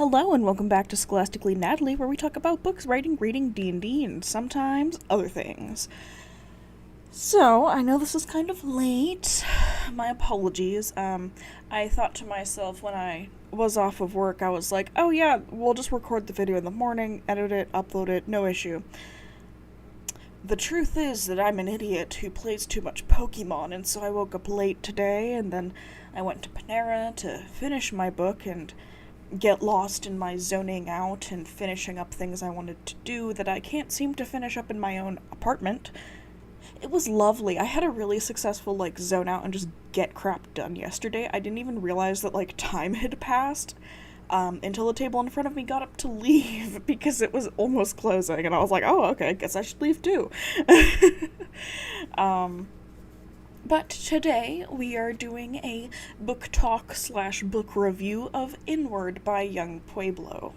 Hello and welcome back to Scholastically Natalie, where we talk about books, writing, reading, D&D, and sometimes other things. So, I know this is kind of late. My apologies. I thought to myself when I was off of work, I was like, oh yeah, we'll just record the video in the morning, edit it, upload it, no issue. The truth is that I'm an idiot who plays too much Pokemon, and so I woke up late today, and then I went to Panera to finish my book and get lost in my zoning out and finishing up things I wanted to do that I can't seem to finish up in my own apartment. It was lovely. I had a really successful, zone out and just get crap done yesterday. I didn't even realize that, time had passed until the table in front of me got up to leave because it was almost closing, and I was like, oh, okay, I guess I should leave too. But today we are doing a book talk / book review of Inward by Young Pueblo.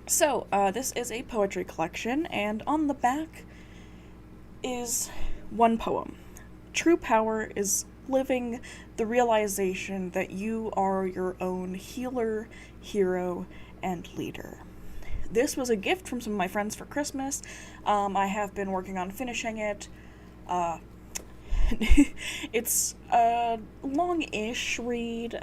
So, this is a poetry collection, and on the back is one poem. True power is living the realization that you are your own healer, hero, and leader. This was a gift from some of my friends for Christmas. I have been working on finishing it. It's a long-ish read.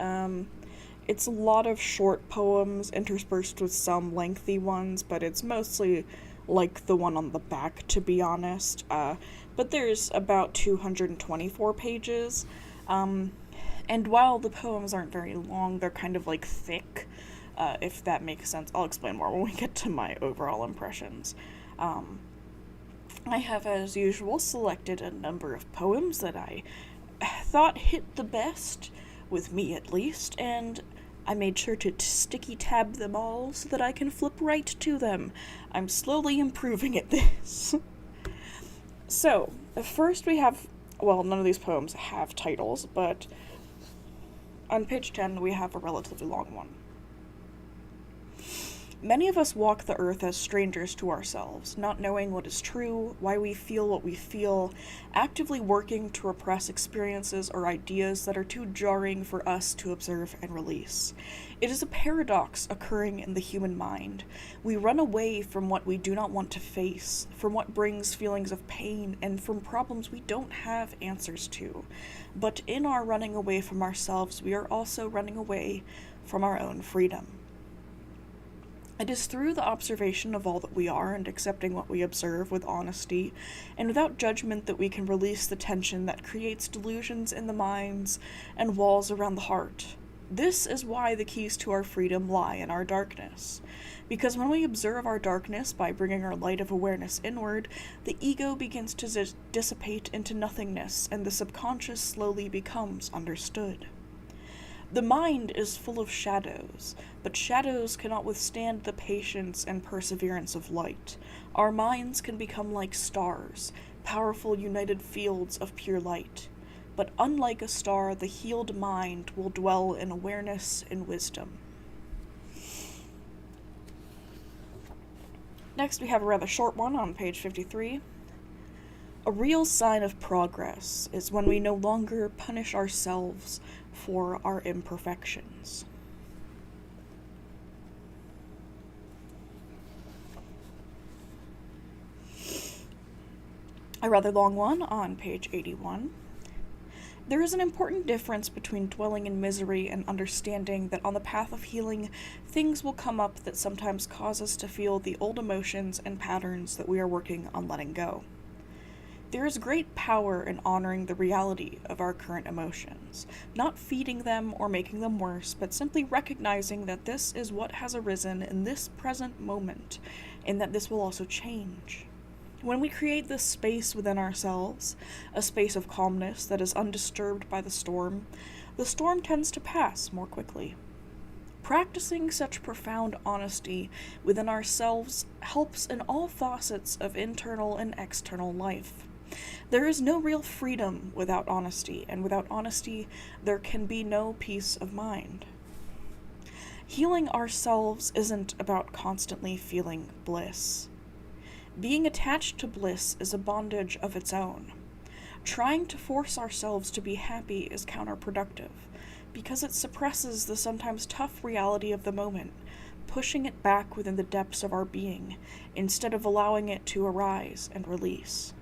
It's a lot of short poems interspersed with some lengthy ones, but it's mostly like the one on the back, to be honest. But there's about 224 pages. And while the poems aren't very long, they're kind of thick, if that makes sense. I'll explain more when we get to my overall impressions. I have, as usual, selected a number of poems that I thought hit the best, with me at least, and I made sure to sticky tab them all so that I can flip right to them. I'm slowly improving at this. So, first we have, none of these poems have titles, but on page 10 we have a relatively long one. Many of us walk the earth as strangers to ourselves, not knowing what is true, why we feel what we feel, actively working to repress experiences or ideas that are too jarring for us to observe and release. It is a paradox occurring in the human mind. We run away from what we do not want to face, from what brings feelings of pain, and from problems we don't have answers to. But in our running away from ourselves, we are also running away from our own freedom. It is through the observation of all that we are and accepting what we observe with honesty and without judgment that we can release the tension that creates delusions in the minds and walls around the heart. This is why the keys to our freedom lie in our darkness. Because when we observe our darkness by bringing our light of awareness inward, the ego begins to dissipate into nothingness and the subconscious slowly becomes understood. The mind is full of shadows, but shadows cannot withstand the patience and perseverance of light. Our minds can become like stars, powerful united fields of pure light. But unlike a star, the healed mind will dwell in awareness and wisdom. Next, we have a rather short one on page 53. A real sign of progress is when we no longer punish ourselves for our imperfections. A rather long one on page 81. There is an important difference between dwelling in misery and understanding that on the path of healing, things will come up that sometimes cause us to feel the old emotions and patterns that we are working on letting go. There is great power in honoring the reality of our current emotions, not feeding them or making them worse, but simply recognizing that this is what has arisen in this present moment, and that this will also change. When we create this space within ourselves, a space of calmness that is undisturbed by the storm tends to pass more quickly. Practicing such profound honesty within ourselves helps in all facets of internal and external life. There is no real freedom without honesty, and without honesty, there can be no peace of mind. Healing ourselves isn't about constantly feeling bliss. Being attached to bliss is a bondage of its own. Trying to force ourselves to be happy is counterproductive, because it suppresses the sometimes tough reality of the moment, pushing it back within the depths of our being, instead of allowing it to arise and release.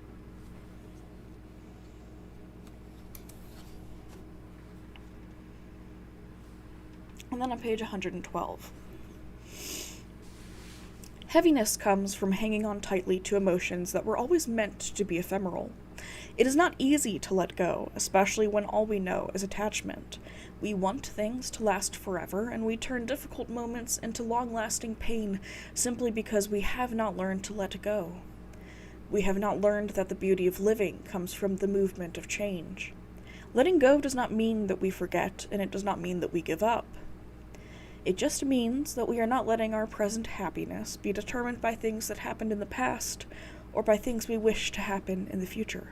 And then on page 112. Heaviness comes from hanging on tightly to emotions that were always meant to be ephemeral. It is not easy to let go, especially when all we know is attachment. We want things to last forever, and we turn difficult moments into long-lasting pain simply because we have not learned to let go. We have not learned that the beauty of living comes from the movement of change. Letting go does not mean that we forget, and it does not mean that we give up. It just means that we are not letting our present happiness be determined by things that happened in the past, or by things we wish to happen in the future.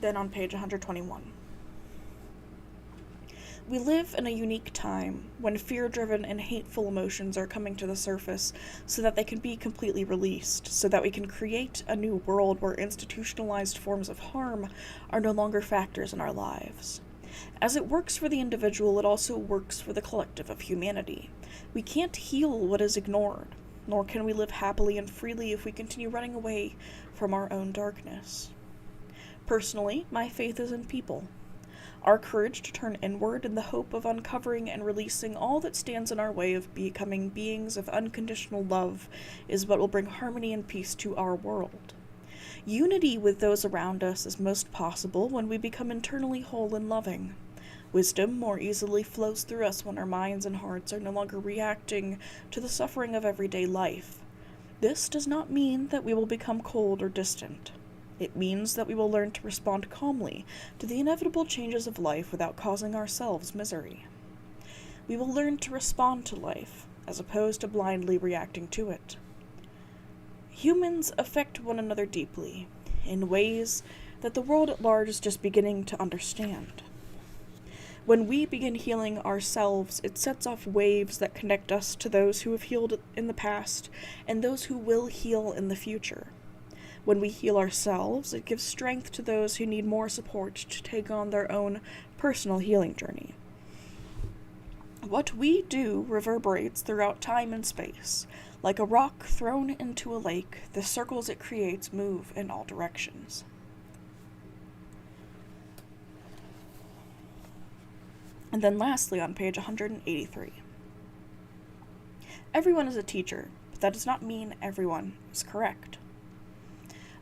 Then on page 121. We live in a unique time when fear-driven and hateful emotions are coming to the surface so that they can be completely released, so that we can create a new world where institutionalized forms of harm are no longer factors in our lives. As it works for the individual, it also works for the collective of humanity. We can't heal what is ignored, nor can we live happily and freely if we continue running away from our own darkness. Personally, my faith is in people. Our courage to turn inward in the hope of uncovering and releasing all that stands in our way of becoming beings of unconditional love is what will bring harmony and peace to our world. Unity with those around us is most possible when we become internally whole and loving. Wisdom more easily flows through us when our minds and hearts are no longer reacting to the suffering of everyday life. This does not mean that we will become cold or distant. It means that we will learn to respond calmly to the inevitable changes of life without causing ourselves misery. We will learn to respond to life, as opposed to blindly reacting to it. Humans affect one another deeply, in ways that the world at large is just beginning to understand. When we begin healing ourselves, it sets off waves that connect us to those who have healed in the past and those who will heal in the future. When we heal ourselves, it gives strength to those who need more support to take on their own personal healing journey. What we do reverberates throughout time and space. Like a rock thrown into a lake, the circles it creates move in all directions. And then lastly, on page 183. Everyone is a teacher, but that does not mean everyone is correct.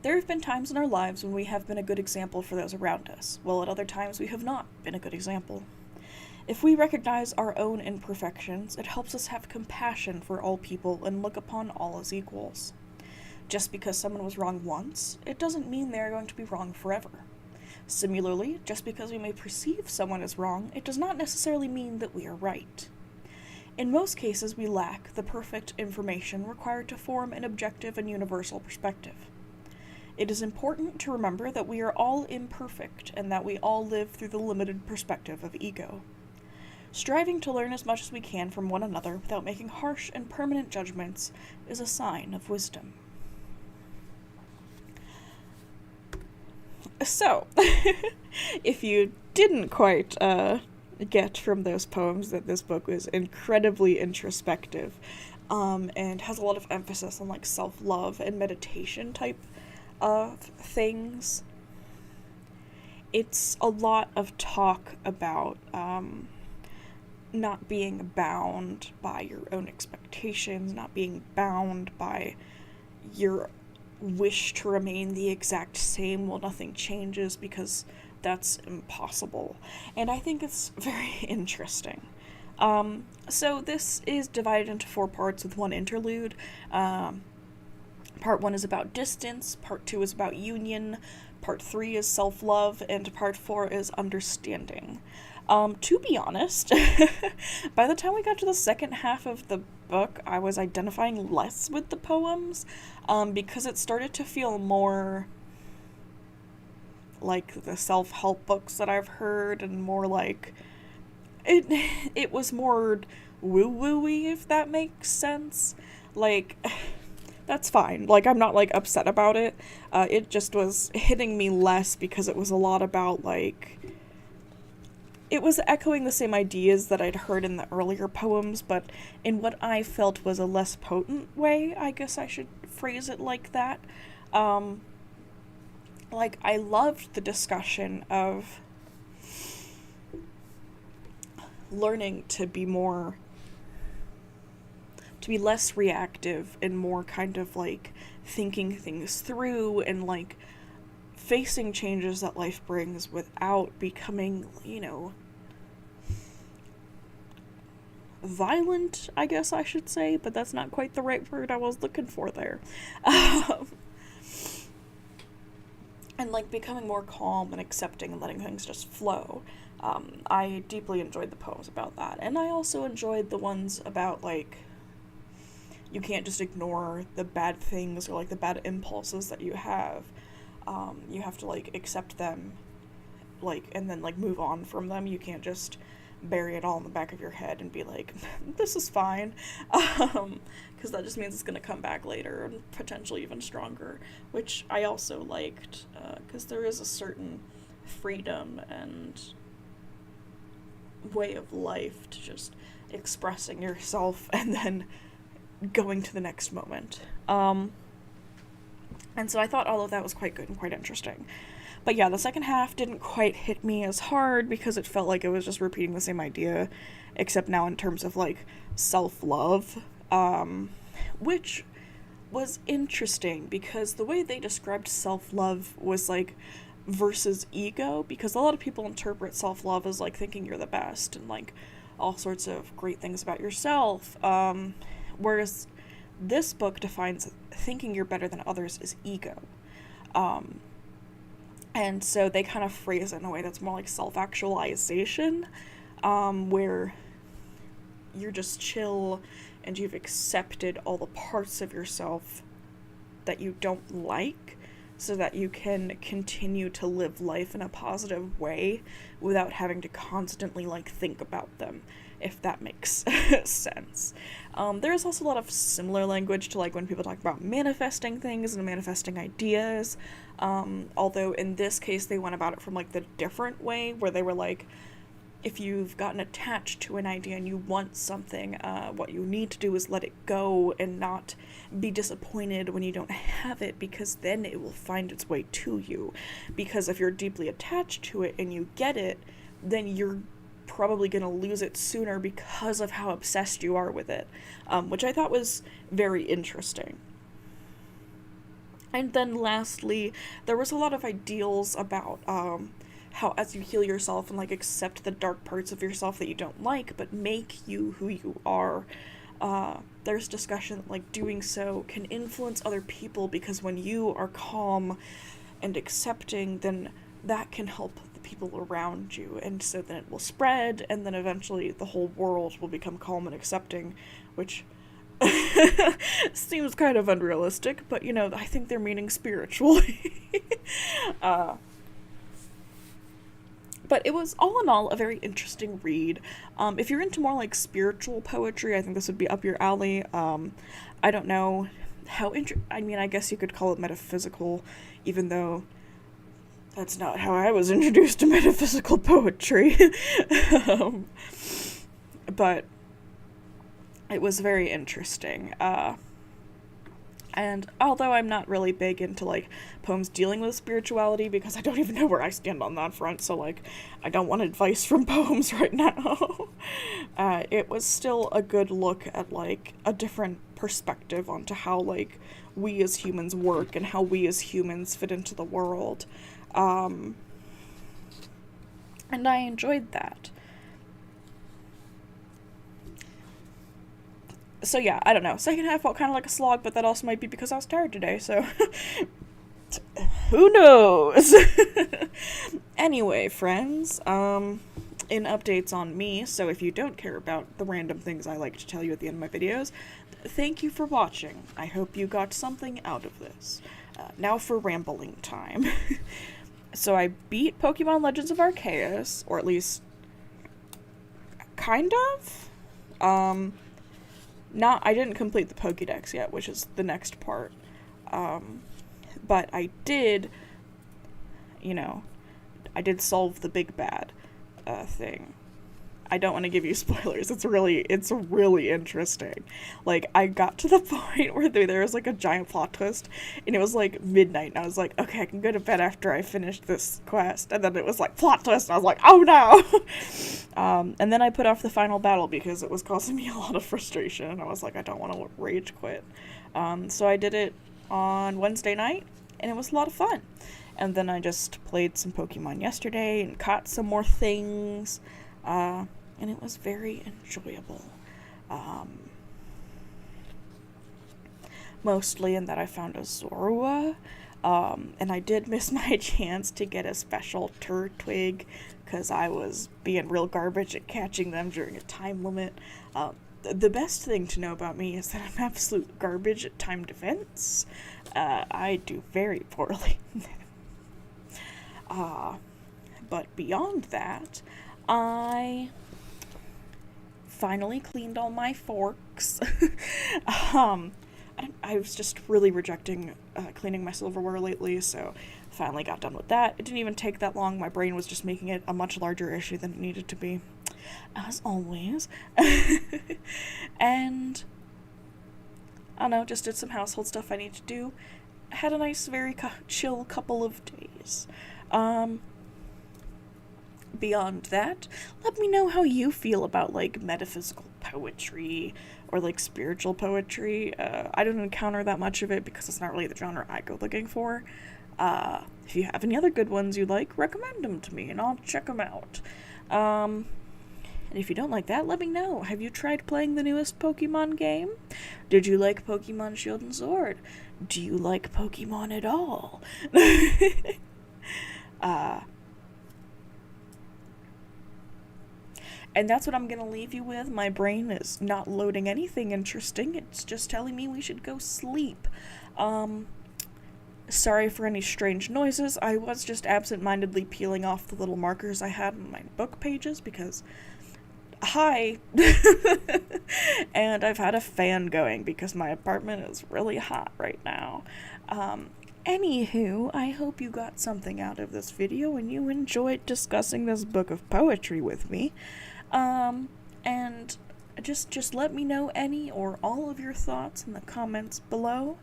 There have been times in our lives when we have been a good example for those around us, while at other times we have not been a good example. If we recognize our own imperfections, it helps us have compassion for all people and look upon all as equals. Just because someone was wrong once, it doesn't mean they are going to be wrong forever. Similarly, just because we may perceive someone as wrong, it does not necessarily mean that we are right. In most cases, we lack the perfect information required to form an objective and universal perspective. It is important to remember that we are all imperfect and that we all live through the limited perspective of ego. Striving to learn as much as we can from one another without making harsh and permanent judgments is a sign of wisdom. So, if you didn't quite get from those poems that this book was incredibly introspective and has a lot of emphasis on like self-love and meditation type of things, it's a lot of talk about not being bound by your own expectations, not being bound by your wish to remain the exact same while nothing changes, because that's impossible. And I think it's very interesting. So this is divided into 4 parts with one interlude. Part 1 is about distance, Part 2 is about union, Part 3 is self-love, and Part 4 is understanding. To be honest, by the time we got to the second half of the book, I was identifying less with the poems, because it started to feel more like the self-help books that I've heard, and more like, it was more woo-woo-y, if that makes sense. Like, that's fine. Like, I'm not, like, upset about it. It just was hitting me less because it was a lot about, like, it was echoing the same ideas that I'd heard in the earlier poems, but in what I felt was a less potent way, I guess I should phrase it like that. Um, like, I loved the discussion of learning to be less reactive and more kind of, like, thinking things through and, like, facing changes that life brings without becoming, violent, I guess I should say, but that's not quite the right word I was looking for there. And, like, becoming more calm and accepting and letting things just flow. I deeply enjoyed the poems about that. And I also enjoyed the ones about, like, you can't just ignore the bad things or, like, the bad impulses that you have. You have to, like, accept them, like, and then, like, move on from them. You can't just bury it all in the back of your head and be like, this is fine, because that just means it's going to come back later and potentially even stronger, which I also liked, because there is a certain freedom and way of life to just expressing yourself and then going to the next moment. And so I thought all of that was quite good and quite interesting. But yeah, the second half didn't quite hit me as hard because it felt like it was just repeating the same idea, except now in terms of, like, self-love, which was interesting because the way they described self-love was, like, versus ego, because a lot of people interpret self-love as, like, thinking you're the best and, like, all sorts of great things about yourself, whereas this book defines thinking you're better than others as ego. And so they kind of phrase it in a way that's more like self-actualization, where you're just chill and you've accepted all the parts of yourself that you don't like so that you can continue to live life in a positive way without having to constantly, like, think about them, if that makes sense. There's also a lot of similar language to, like, when people talk about manifesting things and manifesting ideas, although in this case they went about it from, like, the different way, where they were like, if you've gotten attached to an idea and you want something, what you need to do is let it go and not be disappointed when you don't have it, because then it will find its way to you. Because if you're deeply attached to it and you get it, then you're probably going to lose it sooner because of how obsessed you are with it, which I thought was very interesting. And then lastly, there was a lot of ideals about how as you heal yourself and, like, accept the dark parts of yourself that you don't like, but make you who you are, there's discussion that, like, doing so can influence other people, because when you are calm and accepting, then that can help the people around you, and so then it will spread, and then eventually the whole world will become calm and accepting, which seems kind of unrealistic, but, I think they're meaning spiritually. But it was, all in all, a very interesting read. If you're into more, like, spiritual poetry, I think this would be up your alley. I don't know how I guess you could call it metaphysical, even though that's not how I was introduced to metaphysical poetry. But it was very interesting. And although I'm not really big into, like, poems dealing with spirituality, because I don't even know where I stand on that front, so, like, I don't want advice from poems right now. It was still a good look at, like, a different perspective onto how, like, we as humans work and how we as humans fit into the world. And I enjoyed that. So yeah, I don't know. Second half felt kind of like a slog, but that also might be because I was tired today, so who knows? Anyway, friends, in updates on me, so if you don't care about the random things I like to tell you at the end of my videos, thank you for watching. I hope you got something out of this. Now for rambling time. So I beat Pokemon Legends of Arceus, or at least kind of. I didn't complete the Pokédex yet, which is the next part. But I did, I did solve the big bad thing. I don't want to give you spoilers. It's really interesting. Like, I got to the point where there was like a giant plot twist, and it was like midnight, and I was like, okay, I can go to bed after I finish this quest. And then it was like plot twist, and I was like, oh no. And then I put off the final battle because it was causing me a lot of frustration, and I was like, I don't want to rage quit. So I did it on Wednesday night, and it was a lot of fun. And then I just played some Pokemon yesterday and caught some more things. And it was very enjoyable. Mostly in that I found a Zorua, and I did miss my chance to get a special Turtwig, because I was being real garbage at catching them during a time limit. The best thing to know about me is that I'm absolute garbage at timed events. I do very poorly. But beyond that, I finally cleaned all my forks. I was just really rejecting cleaning my silverware lately, so finally got done with that. It didn't even take that long. My brain was just making it a much larger issue than it needed to be, as always. And I don't know, just did some household stuff I need to do. Had a nice, very chill couple of days. Beyond that, let me know how you feel about, like, metaphysical poetry or, like, spiritual poetry. I don't encounter that much of it because it's not really the genre I go looking for. If you have any other good ones you like, recommend them to me and I'll check them out. And if you don't like that, let me know. Have you tried playing the newest Pokemon game? Did you like Pokemon Shield and Sword? Do you like Pokemon at all? And that's what I'm going to leave you with. My brain is not loading anything interesting. It's just telling me we should go sleep. Sorry for any strange noises. I was just absent-mindedly peeling off the little markers I had on my book pages because, hi! And I've had a fan going because my apartment is really hot right now. Anywho, I hope you got something out of this video and you enjoyed discussing this book of poetry with me. And just let me know any or all of your thoughts in the comments below,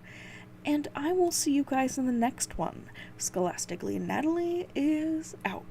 and I will see you guys in the next one. Scholastically Natalie is out.